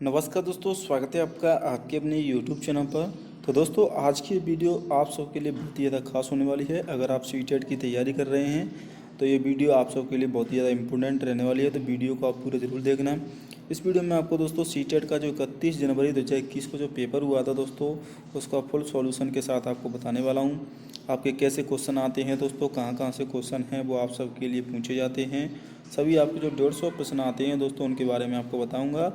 नमस्कार दोस्तों, स्वागत है आपका आपके अपने YouTube चैनल पर। तो दोस्तों, आज की वीडियो आप सबके लिए बहुत ही ज़्यादा खास होने वाली है। अगर आप सीटेट की तैयारी कर रहे हैं तो ये वीडियो आप सबके लिए बहुत ही ज़्यादा इम्पोर्टेंट रहने वाली है, तो वीडियो को आप पूरा ज़रूर देखना। इस वीडियो में आपको दोस्तों सीटेट का जो 31 जनवरी 2021 को जो पेपर हुआ था दोस्तों, उसका फुल सॉल्यूशन के साथ आपको बताने वाला हूँ। आपके कैसे क्वेश्चन आते हैं दोस्तों, कहाँ कहाँ से क्वेश्चन हैं वो आप सबके लिए पूछे जाते हैं। सभी आपके जो 150 प्रश्न आते हैं दोस्तों, उनके बारे में आपको बताऊँगा।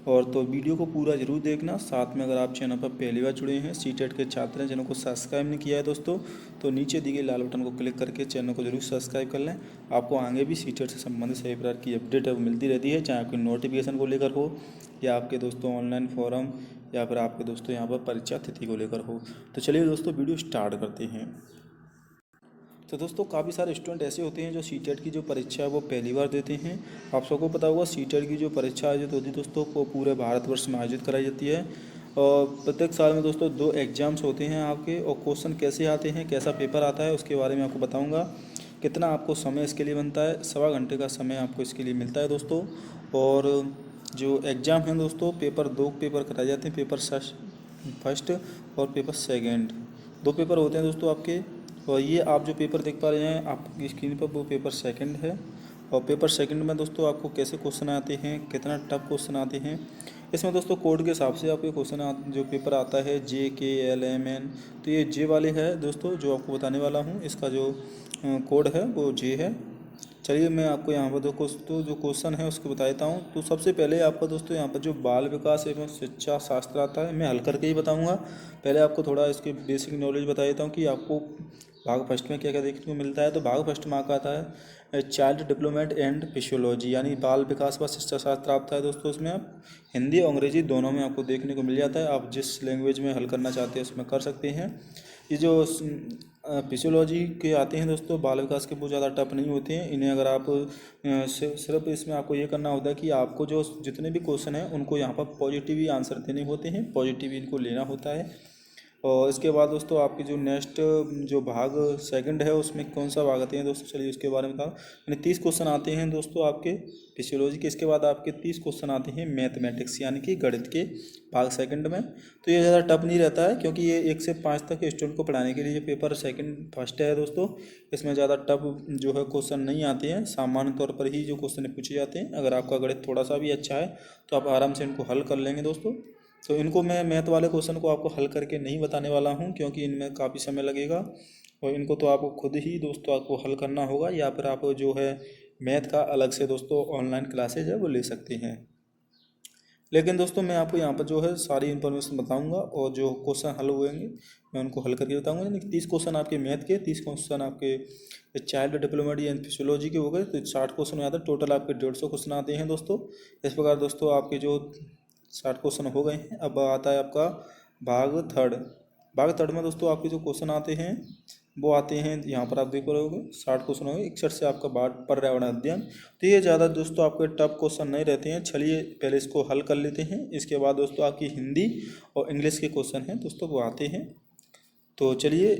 और तो वीडियो को पूरा जरूर देखना। साथ में अगर आप चैनल पर पहली बार जुड़े हैं, सीटेट के छात्र हैं, चैनल को सब्सक्राइब नहीं किया है दोस्तों, तो नीचे दिए गए लाल बटन को क्लिक करके चैनल को जरूर सब्सक्राइब कर लें। आपको आगे भी सीटेट से संबंधित सभी प्रकार की अपडेट है वो मिलती रहती है, चाहे आपके नोटिफिकेशन को लेकर हो या आपके दोस्तों ऑनलाइन फॉरम या फिर आपके दोस्तों यहाँ पर परीक्षा तिथि को लेकर हो। तो चलिए दोस्तों, वीडियो स्टार्ट करते हैं। तो दोस्तों, काफ़ी सारे स्टूडेंट ऐसे होते हैं जो सीटेट की जो परीक्षा है वो पहली बार देते हैं। आप सबको पता होगा सीटेट की जो परीक्षा आयोजित होती है दोस्तों, वो पूरे भारतवर्ष में आयोजित कराई जाती है। और प्रत्येक साल में दोस्तों 2 एग्जाम्स होते हैं आपके, और क्वेश्चन कैसे आते हैं, कैसा पेपर आता है, उसके बारे में आपको बताऊँगा। कितना आपको समय इसके लिए बनता है, 1.25 घंटे का समय आपको इसके लिए मिलता है दोस्तों। और जो एग्ज़ाम हैं दोस्तों, पेपर 2 पेपर कराए जाते हैं, पेपर फर्स्ट और पेपर सेकेंड। 2 पेपर होते हैं दोस्तों आपके। और ये आप जो पेपर देख पा रहे हैं आपकी स्क्रीन पर, वो पेपर सेकंड है। और पेपर सेकंड में दोस्तों आपको कैसे क्वेश्चन आते हैं, कितना टफ क्वेश्चन आते हैं, इसमें दोस्तों कोड के हिसाब से आपके क्वेश्चन जो पेपर आता है JKLMN। तो ये जे वाले है दोस्तों जो आपको बताने वाला हूँ। इसका जो कोड है वो जे है। चलिए मैं आपको यहाँ पर दोस्तों जो क्वेश्चन है उसको बता देता हूँ। तो सबसे पहले आपका दोस्तों यहाँ पर जो बाल विकास एवं शिक्षा शास्त्र आता है, मैं हल करके ही बताऊँगा। पहले आपको थोड़ा इसके बेसिक नॉलेज बता देता हूँ कि आपको भाग फर्स्ट में क्या क्या देखने को मिलता है। तो भाग फर्स्ट में आपका आता है चाइल्ड डेवलपमेंट एंड फिजियोलॉजी, यानी बाल विकास व शिक्षा शास्त्र आता है दोस्तों। इसमें आप हिंदी और अंग्रेजी दोनों में आपको देखने को मिल जाता है। आप जिस लैंग्वेज में हल करना चाहते हैं उसमें कर सकते हैं। ये जो फिजियोलॉजी के आते हैं दोस्तों, बाल विकास के, बहुत ज़्यादा टफ नहीं होते हैं। इन्हें अगर आप सिर्फ इसमें आपको ये करना होता है कि आपको जो जितने भी क्वेश्चन हैं उनको यहाँ पर पॉजिटिव ही आंसर देने होते हैं, पॉजिटिव इनको लेना होता है। और इसके बाद दोस्तों आपकी जो नेक्स्ट जो भाग सेकंड है उसमें कौन सा भाग आते हैं दोस्तों, चलिए उसके बारे में बताओ। यानी 30 क्वेश्चन आते हैं दोस्तों आपके फिजियोलॉजी के। इसके बाद आपके 30 क्वेश्चन आते हैं मैथमेटिक्स यानी कि गणित के भाग सेकंड में। तो ये ज़्यादा टफ नहीं रहता है, क्योंकि ये 1 से 5 तक के स्टूडेंट को पढ़ाने के लिए ये पेपर सेकंड फर्स्ट है दोस्तों। इसमें ज़्यादा टफ जो है क्वेश्चन नहीं आते हैं, सामान्य तौर पर ही जो क्वेश्चन पूछे जाते हैं। अगर आपका गणित थोड़ा सा भी अच्छा है तो आप आराम से इनको हल कर लेंगे दोस्तों। तो इनको मैं मैथ वाले क्वेश्चन को आपको हल करके नहीं बताने वाला हूँ, क्योंकि इनमें काफ़ी समय लगेगा। और इनको तो आपको खुद ही दोस्तों आपको हल करना होगा, या फिर आप जो है मैथ का अलग से दोस्तों ऑनलाइन क्लासेज है वो ले सकते हैं। लेकिन दोस्तों मैं आपको यहाँ पर जो है सारी इन्फॉर्मेशन बताऊंगा, और जो क्वेश्चन हल हुएंगे मैं उनको हल करके बताऊंगा। यानी 30 क्वेश्चन आपके मैथ के, 30 क्वेश्चन आपके चाइल्ड डेवलपमेंट एंड फिजियोलॉजी के हो गए, तो 60 क्वेश्चन आता है। टोटल आपके 150 क्वेश्चन आते हैं दोस्तों। इस प्रकार दोस्तों आपके जो 60 क्वेश्चन हो गए हैं। अब आता है आपका भाग थर्ड। भाग थर्ड में दोस्तों आपके जो क्वेश्चन आते हैं वो आते हैं, यहाँ पर आप देख रहे होगे 60 क्वेश्चन हो गए। 61 से आपका पर्यावरण अध्ययन। तो ये ज़्यादा दोस्तों आपके टफ क्वेश्चन नहीं रहते हैं। चलिए पहले इसको हल कर लेते हैं। इसके बाद दोस्तों आपकी हिंदी और इंग्लिश के क्वेश्चन हैं दोस्तों वो आते हैं। तो चलिए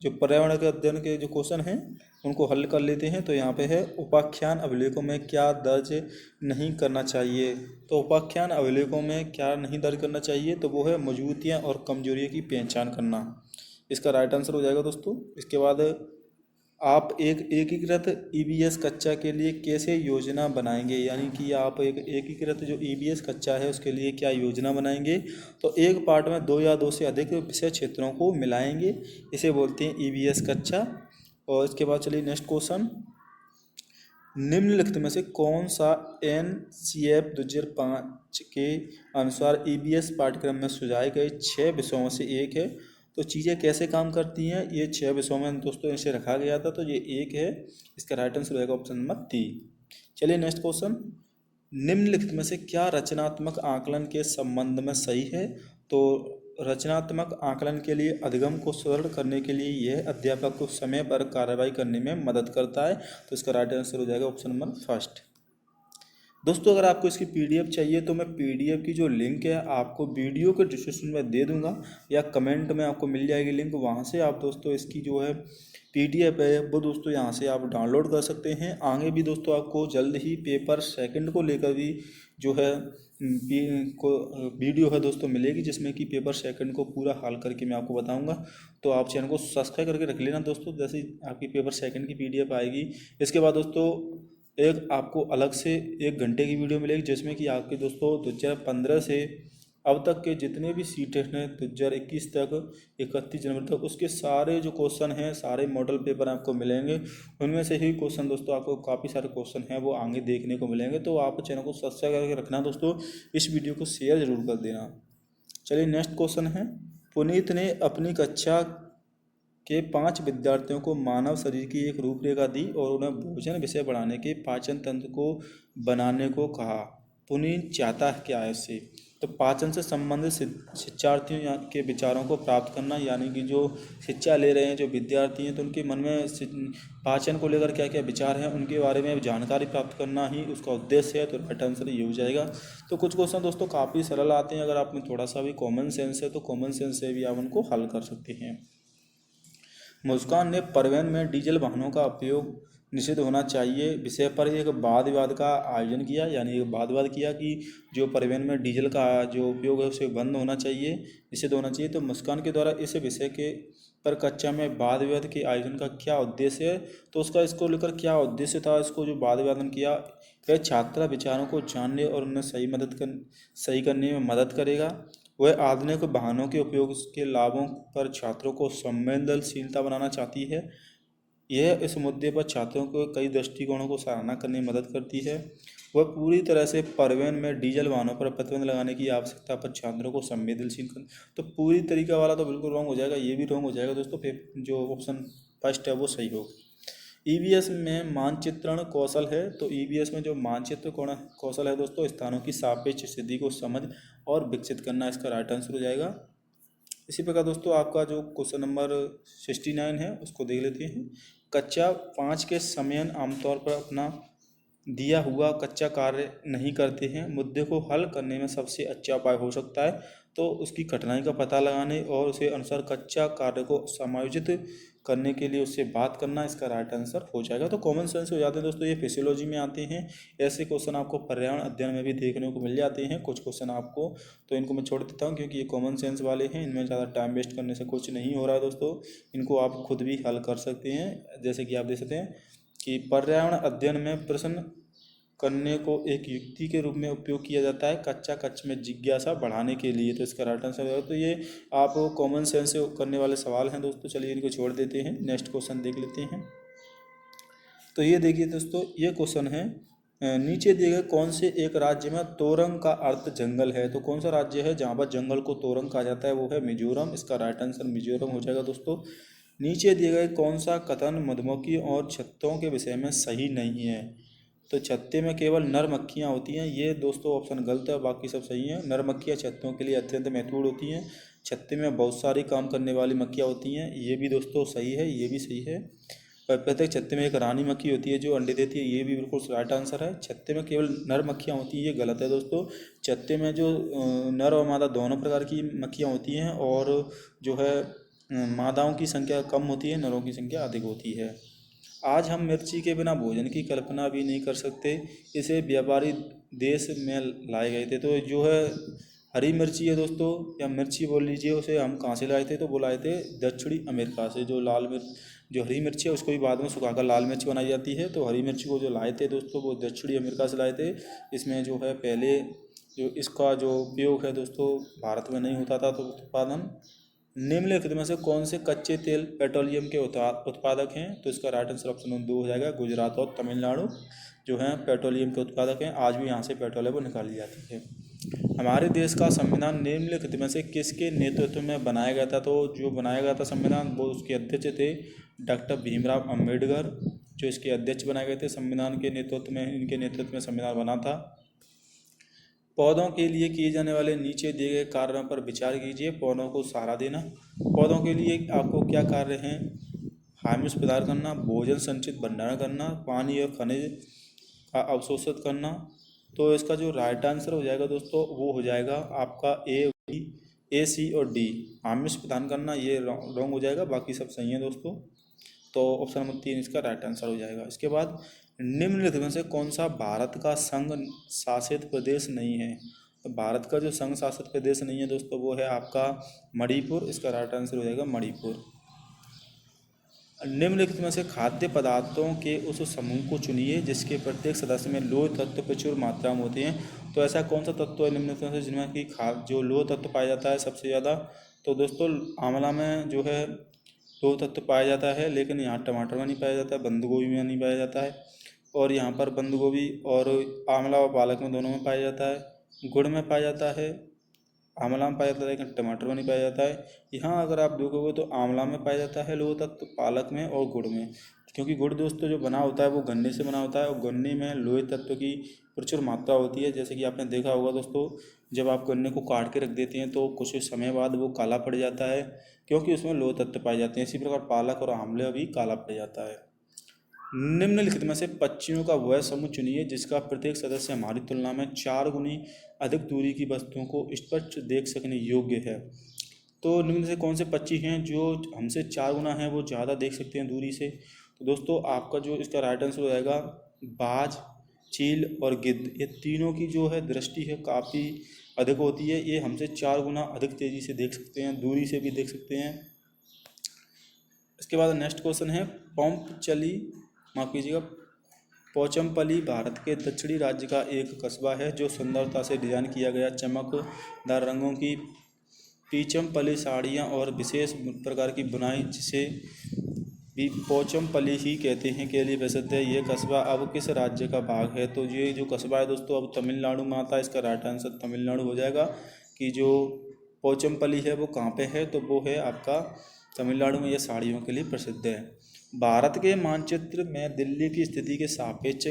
जो पर्यावरण के अध्ययन के जो क्वेश्चन हैं उनको हल कर लेते हैं। तो यहाँ पे है, उपाख्यान अभिलेखों में क्या दर्ज नहीं करना चाहिए। तो उपाख्यान अभिलेखों में क्या नहीं दर्ज करना चाहिए, तो वो है मजबूतियाँ और कमजोरियों की पहचान करना। इसका राइट आंसर हो जाएगा दोस्तों। इसके बाद आप एक एकीकृत ईबीएस कक्षा के लिए कैसे योजना बनाएंगे, यानी कि आप एक एकीकृत जो ईबीएस कक्षा है उसके लिए क्या योजना बनाएंगे। तो एक पार्ट में 2 या 2 से अधिक विषय क्षेत्रों को मिलाएंगे, इसे बोलते हैं ईबीएस कक्षा। और इसके बाद चलिए नेक्स्ट क्वेश्चन, निम्नलिखित में से कौन सा NCF 2005 के अनुसार ईबीएस पाठ्यक्रम में सुझाए गए 6 विषयों से एक है। तो चीज़ें कैसे काम करती हैं, ये 6 विषयों में दोस्तों इसे रखा गया था, तो ये एक है। इसका राइट आंसर रहेगा ऑप्शन नंबर 3। चलिए नेक्स्ट क्वेश्चन, निम्नलिखित में से क्या रचनात्मक आकलन के संबंध में सही है। तो रचनात्मक आकलन के लिए अधिगम को सुदृढ़ करने के लिए यह अध्यापक को समय पर कार्रवाई करने में मदद करता है। तो इसका राइट आंसर हो जाएगा ऑप्शन नंबर फर्स्ट। दोस्तों अगर आपको इसकी पीडीएफ चाहिए तो मैं पीडीएफ की जो लिंक है आपको वीडियो के डिस्क्रिप्शन में दे दूंगा या कमेंट में आपको मिल जाएगी लिंक, वहाँ से आप दोस्तों इसकी जो है पीडीएफ है वो दोस्तों यहाँ से आप डाउनलोड कर सकते हैं। आगे भी दोस्तों आपको जल्द ही पेपर सेकंड को लेकर भी जो है को वीडियो है दोस्तों मिलेगी, जिसमें कि पेपर सेकंड को पूरा हल करके मैं आपको बताऊंगा। तो आप चैनल को सब्सक्राइब करके रख लेना दोस्तों, जैसे ही आपकी पेपर सेकंड की पीडीएफ आएगी। इसके बाद दोस्तों एक आपको अलग से 1 घंटे की वीडियो मिलेगी, जिसमें कि आपके दोस्तों 2015 से अब तक के जितने भी सी टेस्ट हैं 2021 तक 31 जनवरी तक, उसके सारे जो क्वेश्चन हैं, सारे मॉडल पेपर आपको मिलेंगे। उनमें से ही क्वेश्चन दोस्तों आपको काफ़ी सारे क्वेश्चन हैं वो आगे देखने को मिलेंगे। तो आप चैनल को सब्सक्राइब करके रखना दोस्तों, इस वीडियो को शेयर जरूर कर देना। चलिए नेक्स्ट क्वेश्चन है, पुनीत ने अपनी कक्षा के 5 विद्यार्थियों को मानव शरीर की एक रूपरेखा दी और उन्हें भोजन विषय बढ़ाने के पाचन तंत्र को बनाने को कहा। पुनीत चाहता है क्या है इससे? तो पाचन से संबंधित शिक्षार्थियों के विचारों को प्राप्त करना, यानी कि जो शिक्षा ले रहे हैं जो विद्यार्थी हैं तो उनके मन में पाचन को लेकर क्या क्या विचार हैं उनके बारे में जानकारी प्राप्त करना ही उसका उद्देश्य है। तो राइट आंसर ये हो जाएगा। तो कुछ क्वेश्चन दोस्तों काफ़ी सरल आते हैं, अगर आप में थोड़ा सा भी कॉमन सेंस है तो कॉमन सेंस से भी आप उनको हल कर सकते हैं। मुस्कान ने परिवहन में डीजल वाहनों का उपयोग निषिद्ध होना चाहिए विषय पर एक वाद विवाद का आयोजन किया, यानी एक वाद विवाद किया कि जो परिवहन में डीजल का जो उपयोग है उसे बंद होना चाहिए, निषिद्ध होना चाहिए। तो मुस्कान के द्वारा इस विषय के पर कक्षा में वाद विवाद के आयोजन का क्या उद्देश्य है? तो उसका इसको लेकर क्या उद्देश्य था, इसको जो वाद विवादन किया, वह छात्र विचारों को जानने और उन्हें सही करने में मदद करेगा। वह आधुनिक वाहनों के उपयोग के लाभों पर छात्रों को संवेदनशीलता बनाना चाहती है। यह इस मुद्दे पर छात्रों को कई दृष्टिकोणों को सराहना करने में मदद करती है। वह पूरी तरह से परिवहन में डीजल वाहनों पर प्रतिबंध लगाने की आवश्यकता पर छात्रों को संवेदनशील कर। तो पूरी तरीका वाला तो बिल्कुल रॉन्ग हो जाएगा, ये भी रॉन्ग हो जाएगा दोस्तों। जो ऑप्शन फर्स्ट है वो सही होगा। ईवीएस में मानचित्रण कौशल है, तो ईवीएस में जो मानचित्र कौशल है दोस्तों, स्थानों की सापेक्ष स्थिति को समझ और विकसित करना इसका राइट आंसर हो जाएगा। इसी प्रकार दोस्तों आपका जो क्वेश्चन नंबर 69 है उसको देख लेते हैं। कक्षा 5 के समयन आमतौर पर अपना दिया हुआ कच्चा कार्य नहीं करते हैं, मुद्दे को हल करने में सबसे अच्छा उपाय हो सकता है तो उसकी कठिनाई का पता लगाने और उसे अनुसार कच्चा कार्य को समायोजित करने के लिए उससे बात करना इसका राइट आंसर हो जाएगा। तो कॉमन सेंस हो जाते हैं दोस्तों, ये फिजियोलॉजी में आते हैं। ऐसे क्वेश्चन आपको पर्यावरण अध्ययन में भी देखने को मिल जाते हैं कुछ क्वेश्चन आपको, तो इनको मैं छोड़ देता हूँ क्योंकि ये कॉमन सेंस वाले हैं, इनमें ज़्यादा टाइम वेस्ट करने से कुछ नहीं हो रहा है दोस्तों। इनको आप खुद भी हल कर सकते हैं। जैसे कि आप देख सकते हैं कि पर्यावरण अध्ययन में प्रश्न करने को एक युक्ति के रूप में उपयोग किया जाता है कक्षा कक्ष में जिज्ञासा बढ़ाने के लिए। तो इसका राइट आंसर होगा। तो ये आप कॉमन सेंस से करने वाले सवाल हैं दोस्तों। चलिए इनको छोड़ देते हैं, नेक्स्ट क्वेश्चन देख लेते हैं। तो ये देखिए दोस्तों, ये क्वेश्चन है नीचे दिए गए कौन से एक राज्य में तोरंग का अर्थ जंगल है? तो कौन सा राज्य है जहाँ पर जंगल को तोरंग कहा जाता है? वो है मिजोरम। इसका राइट आंसर मिजोरम हो जाएगा दोस्तों। नीचे दिए गए कौन सा कथन मधुमक्खी और छत्तों के विषय में सही नहीं है? तो छत्ते में केवल नर मक्खियाँ होती हैं, ये दोस्तों ऑप्शन गलत है, बाकी सब सही हैं। नर मक्खियाँ छत्तों के लिए अत्यंत महत्वपूर्ण होती हैं। छत्ते में बहुत सारी काम करने वाली मक्खियाँ होती हैं, ये भी दोस्तों सही है, ये भी सही है। प्रत्येक छत्ते में एक रानी मक्खी होती है जो अंडे देती है, ये भी बिल्कुल राइट आंसर है। छत्ते में केवल नर मक्खियाँ होती हैं, ये गलत है दोस्तों। छत्ते में जो नर और मादा दोनों प्रकार की मक्खियाँ होती हैं और जो है मादाओं की संख्या कम होती है, नरों की संख्या अधिक होती है। आज हम मिर्ची के बिना भोजन की कल्पना भी नहीं कर सकते, इसे व्यापारी देश में लाए गए थे। तो जो है हरी मिर्ची है दोस्तों, या मिर्ची बोल लीजिए, उसे हम कहाँ से लाए थे? तो वो लाए थे दक्षिणी अमेरिका से। जो लाल मिर्च, जो हरी मिर्ची है उसको भी बाद में सुखाकर लाल मिर्च बनाई जाती है। तो हरी मिर्ची को जो लाए थे दोस्तों वो दक्षिणी अमेरिका से लाए थे। इसमें जो है पहले जो इसका जो उपयोग है दोस्तों भारत में नहीं होता था। तो उत्पादन निम्नलिखित में से कौन से कच्चे तेल पेट्रोलियम के उत्पादक हैं? तो इसका राइट आंसर ऑप्शन 2 हो जाएगा। गुजरात और तमिलनाडु जो हैं पेट्रोलियम के उत्पादक हैं। आज भी यहाँ से पेट्रोल है वो निकाली जाती है। हमारे देश का संविधान निम्नलिखित में से किसके नेतृत्व में बनाया गया था? तो जो बनाया गया था संविधान वो उसके अध्यक्ष थे डॉक्टर भीमराव अम्बेडकर, जो इसके अध्यक्ष बनाए गए थे संविधान के नेतृत्व में। इनके नेतृत्व में संविधान बना था। पौधों के लिए किए जाने वाले नीचे दिए गए कार्यों पर विचार कीजिए। पौधों को सहारा देना, पौधों के लिए आपको क्या कार्य हैं? हाइम्स प्रदान करना, भोजन संचित भंडारण करना, पानी और खनिज का अवशोषित करना, तो इसका जो राइट आंसर हो जाएगा दोस्तों वो हो जाएगा आपका ए, बी, ए, सी और डी। आमिष प्रदान करना ये रॉन्ग हो जाएगा, बाकी सब सही है दोस्तों। तो ऑप्शन नंबर 3 इसका राइट आंसर हो जाएगा। इसके बाद निम्नलिखित में से कौन सा भारत का संघ शासित प्रदेश नहीं है? तो भारत का जो संघ शासित प्रदेश नहीं है दोस्तों वो है आपका मणिपुर। इसका राइट आंसर हो जाएगा मणिपुर। निम्नलिखित में से खाद्य पदार्थों के उस समूह को चुनिए जिसके प्रत्येक सदस्य में लौह तत्व प्रचुर मात्रा में होते हैं। तो ऐसा कौन सा तत्व है निम्नलिखित में से जिनमें कि जो लौह तत्व पाया जाता है सबसे ज़्यादा? तो दोस्तों आंवला में जो है लौह तत्व पाया जाता है, लेकिन यहाँ टमाटर में नहीं पाया जाता है, बंद गोभी में नहीं पाया जाता है, और यहाँ पर बंद गोभी और आंवला और पालक में दोनों में पाया जाता है। गुड़ में पाया जाता है, आंवला में पाया जाता है, लेकिन टमाटर में नहीं पाया जाता है। यहाँ अगर आप देखोगे तो आंवला में पाया जाता है लोह तत्व, पालक में और गुड़ में, क्योंकि गुड़ दोस्तों जो बना होता है वो गन्ने से बना होता है और गन्ने में लोहे तत्व की प्रचुर मात्रा होती है। जैसे कि आपने देखा होगा दोस्तों, जब आप गन्ने को काट के रख देते हैं तो कुछ समय बाद वो काला पड़ जाता है, क्योंकि उसमें लोह तत्व पाए जाते हैं। इसी प्रकार पालक और आंवले भी काला पड़ जाता है। निम्नलिखित में से पक्षियों का वह समूह चुनिए जिसका प्रत्येक सदस्य हमारी तुलना में 4 गुनी अधिक दूरी की वस्तुओं को स्पष्ट देख सकने योग्य है। तो निम्न से कौन से पक्षी हैं जो हमसे 4 गुना हैं वो ज़्यादा देख सकते हैं दूरी से? तो दोस्तों आपका जो इसका राइट आंसर हो जाएगा बाज, चील और गिद्ध। ये तीनों की जो है दृष्टि है काफ़ी अधिक होती है, ये हमसे 4 गुना अधिक तेज़ी से देख सकते हैं, दूरी से भी देख सकते हैं। इसके बाद नेक्स्ट क्वेश्चन है पोचमपल्ली भारत के दक्षिणी राज्य का एक कस्बा है जो सुंदरता से डिजाइन किया गया चमकदार रंगों की पीचमपल्ली साड़ियाँ और विशेष प्रकार की बुनाई जिसे भी पोचमपल्ली ही कहते हैं के लिए प्रसिद्ध है। ये कस्बा अब किस राज्य का भाग है? तो ये जो कस्बा है दोस्तों अब तमिलनाडु में आता है। इसका राइट आंसर तमिलनाडु हो जाएगा। कि जो पोचमपल्ली है वो कहाँ पे है? तो वो है आपका तमिलनाडु में। यह साड़ियों के लिए प्रसिद्ध है। भारत के मानचित्र में दिल्ली की स्थिति के सापेक्ष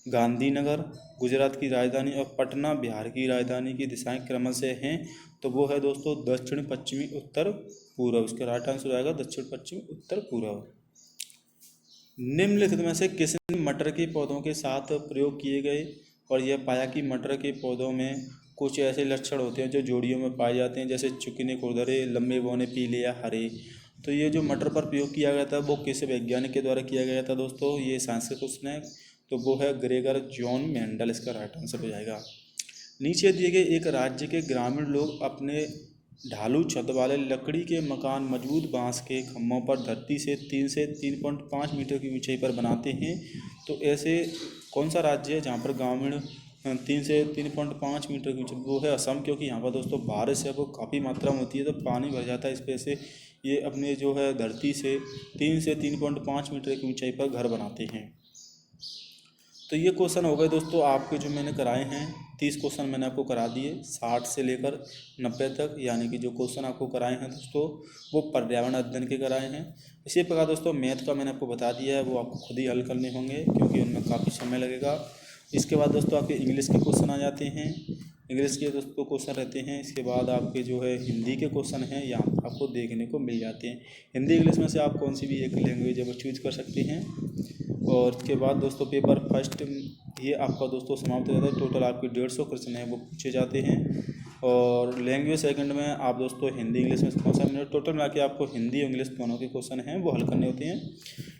गांधीनगर गुजरात की राजधानी और पटना बिहार की राजधानी की दिशाएं क्रमशः हैं। तो वो है दोस्तों दक्षिण पश्चिमी उत्तर पूर्व। इसका राइट आंसर हो जाएगा दक्षिण पश्चिमी उत्तर पूर्व। निम्नलिखित में से किसने मटर के पौधों के साथ प्रयोग किए गए और यह पाया कि मटर के पौधों में कुछ ऐसे लक्षण होते हैं जो जोड़ियों में पाए जाते हैं, जैसे चुकने खुरदरे, लंबे बौने, पीले या हरे। तो ये जो मटर पर प्रयोग किया गया था वो किस वैज्ञानिक के द्वारा किया गया था दोस्तों? ये साइंस का क्वेश्चन है, तो वो है ग्रेगर जॉन मेंडल। इसका राइट आंसर हो जाएगा। नीचे दिए गए एक राज्य के ग्रामीण लोग अपने ढालू छत वाले लकड़ी के मकान मजबूत बांस के खम्भों पर धरती से 3 से 3.5 मीटर की ऊंचाई पर बनाते हैं। तो ऐसे कौन सा राज्य है जहाँ पर ग्रामीण 3 से 3.5 मीटर की ऊंचाई? वो है असम, क्योंकि यहाँ पर दोस्तों बारिश है वो काफ़ी मात्रा में होती है तो पानी भर जाता है। इस वजह से ये अपने जो है धरती से 3 से 3.5 मीटर की ऊंचाई पर घर बनाते हैं। तो ये क्वेश्चन हो गए दोस्तों आपके जो मैंने कराए हैं। 30 क्वेश्चन मैंने आपको करा दिए 60 से लेकर 90 तक, यानी कि जो क्वेश्चन आपको कराए हैं दोस्तों वो पर्यावरण अध्ययन के कराए हैं। इसी प्रकार दोस्तों मैथ का मैंने आपको बता दिया है, वो आपको खुद ही हल करने होंगे क्योंकि उनमें काफ़ी समय लगेगा। इसके बाद दोस्तों आपके इंग्लिश के क्वेश्चन आ जाते हैं। इंग्लिश के दोस्तों क्वेश्चन रहते हैं। इसके बाद आपके जो है हिंदी के क्वेश्चन हैं यहाँ आपको देखने को मिल जाते हैं। हिंदी इंग्लिश में से आप कौन सी भी एक लैंग्वेज है वो चूज कर सकते हैं। और इसके बाद दोस्तों पेपर फर्स्ट ये आपका दोस्तों समाप्त हो जाता है। टोटल आपके 150 क्वेश्चन हैं वो पूछे जाते हैं। और लैंग्वेज सेकंड में आप दोस्तों हिंदी इंग्लिश में कौन सा मिनट टोटल मिला के आपको हिंदी इंग्लिश दोनों के क्वेश्चन हैं वो हल करने होते हैं।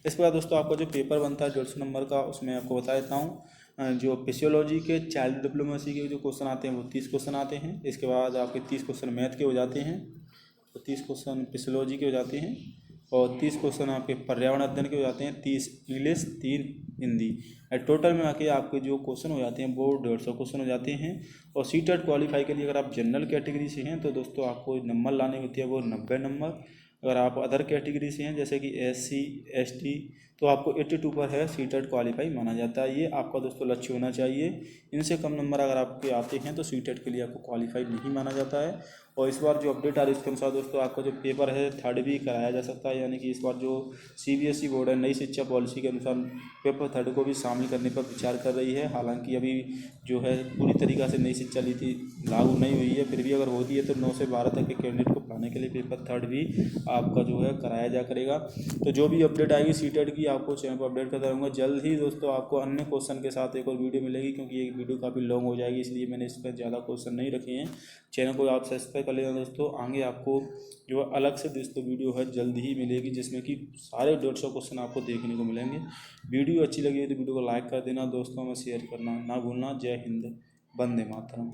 इसके बाद दोस्तों आपका जो पेपर बनता है 150 नंबर का, उसमें आपको बता देता हूँ जो फिजियोलॉजी के चाइल्ड डिप्लोमेसी के जो क्वेश्चन आते हैं वो 30 क्वेश्चन आते हैं। इसके बाद आपके 30 क्वेश्चन मैथ के हो जाते हैं, तो 30 क्वेश्चन फिजियोलॉजी के हो जाते हैं और 30 क्वेश्चन आपके पर्यावरण अध्ययन के हो जाते हैं, 30 इंग्लिश, 3 हिंदी। टोटल में आके आपके जो क्वेश्चन हो जाते हैं वो 150 क्वेश्चन हो जाते हैं। और सीटेट क्वालिफाई के लिए अगर आप जनरल कैटेगरी से हैं तो दोस्तों आपको नंबर लाने होती है वो 90 नंबर। अगर आप अदर कैटेगरी से हैं जैसे कि SC ST तो आपको 82 पर है सीटेट क्वालिफाई माना जाता है। ये आपका दोस्तों लक्ष्य होना चाहिए। इनसे कम नंबर अगर आपके आते हैं तो सीटेट के लिए आपको क्वालिफाई नहीं माना जाता है। और इस बार जो अपडेट आ रही है उसके अनुसार दोस्तों आपका जो पेपर है थर्ड भी कराया जा सकता है, यानी कि इस बार जो CBSE बोर्ड है नई शिक्षा पॉलिसी के अनुसार पेपर थर्ड को भी शामिल करने पर विचार कर रही है। हालांकि अभी जो है पूरी तरीक़ा से नई शिक्षा नीति लागू नहीं हुई है, फिर भी अगर होती है तो 9 से 12 तक के कैंडिडेट को पढ़ाने के लिए पेपर थर्ड भी आपका जो है कराया जा करेगा। तो जो भी अपडेट आएगी सीटेट की आपको चैनल पर अपडेट करता रहूँगा। जल्द ही दोस्तों आपको अन्य क्वेश्चन के साथ एक और वीडियो मिलेगी, क्योंकि ये वीडियो काफ़ी लॉन्ग हो जाएगी, इसलिए मैंने इस पर ज़्यादा क्वेश्चन नहीं रखे हैं। चैनल को आप सब्सक्राइब कर लेना दोस्तों। आगे आपको जो अलग से दोस्तों वीडियो है जल्द ही मिलेगी, जिसमें कि सारे 150 क्वेश्चन आपको देखने को मिलेंगे। वीडियो अच्छी लगी है तो वीडियो को लाइक कर देना, दोस्तों में शेयर करना ना भूलना। जय हिंद, वंदे मातरम।